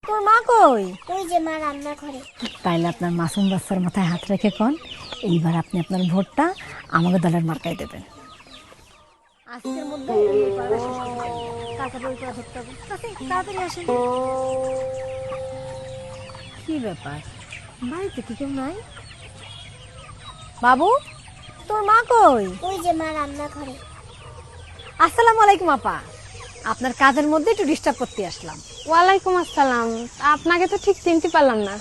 তোর মা কই? ওই যে মা রান্না করে। তাইলে আপনার মাসুম বাচ্চার মাথায় হাত রেখে কোন এইবার আপনি আপনার ভোটটা আমাকে দলের মার্কায় দেবেন। আজকের মধ্যে এই পড়াটা শেষ করতে হবে। কালকে বই পড়া ধরতে হবে। তাড়াতাড়ি আসেন। কি ব্যাপার, বাড়িতে কি কেউ নাই? বাবু, তোর মা কই? ওই যে মা রান্না করে। আসসালামু আলাইকুম আপা, আপনার কাজের মধ্যে একটু ডিস্টার্ব করতে আসলাম। ওয়ালাইকুম আসসালাম। আপনাকে তো ঠিক চিনতে পারলাম না।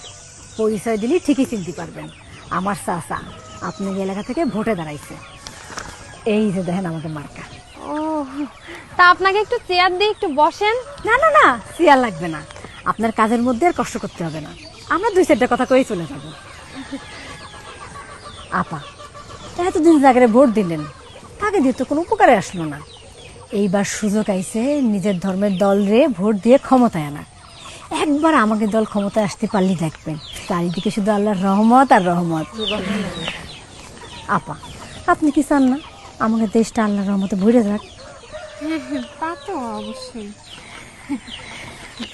পরিচয় দিলে ঠিকই চিনতে পারবেন, আমার চাচা আপনার এলাকা থেকে ভোটে দাঁড়াইছে। এই যে দেখেন আমাকে মার্কা। ও, তা আপনাকে একটু চেয়ার দিয়ে একটু বসেন। না না না, চেয়ার লাগবে না, আপনার কাজের মধ্যে আর কষ্ট করতে হবে না, আমরা দুই চারটা কথা কই চলে যাব। আপা, এতদিন জায়গায় ভোট দিলেন, তাকে দিয়ে তো কোনো উপকারে আসলো না। এইবার সুযোগ আইছে নিজের ধর্মের দল রে ভোট দিয়ে ক্ষমতায় আনা। একবার আমাকে দল ক্ষমতায় আসতে পারলি দেখবেন চারিদিকে শুধু আল্লাহর রহমত আর রহমত। আপা, আপনি কি চান না আমাকে দেশটা আল্লাহর রহমতে ভরে যাক? তা তো অবশ্যই।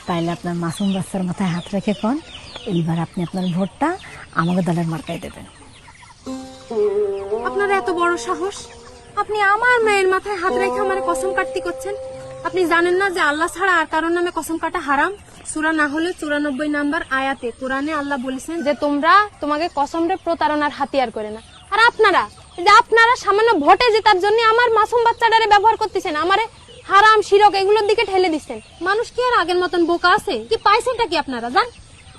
তাইলে আপনার মাসুম বাচ্চার মাথায় হাত রেখে কোন এইবার আপনি আপনার ভোটটা আমাকে দলের মার্কায় দেবেন। আপনার এত বড় সাহস, আপনি আমার মেয়ের মাথায় হাত রেখে আমার কসম কাটতে করছেন? আপনি জানেন না যে আল্লাহ ছাড়া আর কারোর নামে কসম কাটা হারাম? সূরা না হলে 94 নাম্বার আয়াতে কোরআনে আল্লাহ বলেছেন যে তোমরা তোমাকে কসমরে প্রতারণার হাতিয়ার করে না। আর আপনারা সামান্য ভোটে জেতার জন্য আমার মাসুম বাচ্চাটারে ব্যবহার করতেছেন, আমারে হারাম শিরক এগুলোর দিকে ঠেলে দিচ্ছেন। মানুষ কি আর আগের মতন বোকা আছে? কি পাইছেনটা কি আপনারা? যান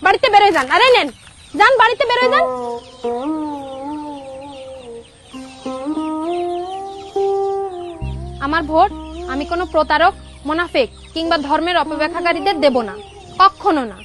বাড়িতে বেরোয় যান। আরে নেন, যান বাড়িতে বেরোয় যান। আমার ভোট আমি কোনো প্রতারক, মুনাফিক কিংবা ধর্মের অপব্যাখ্যাকারীদের দেব না, কখনো না।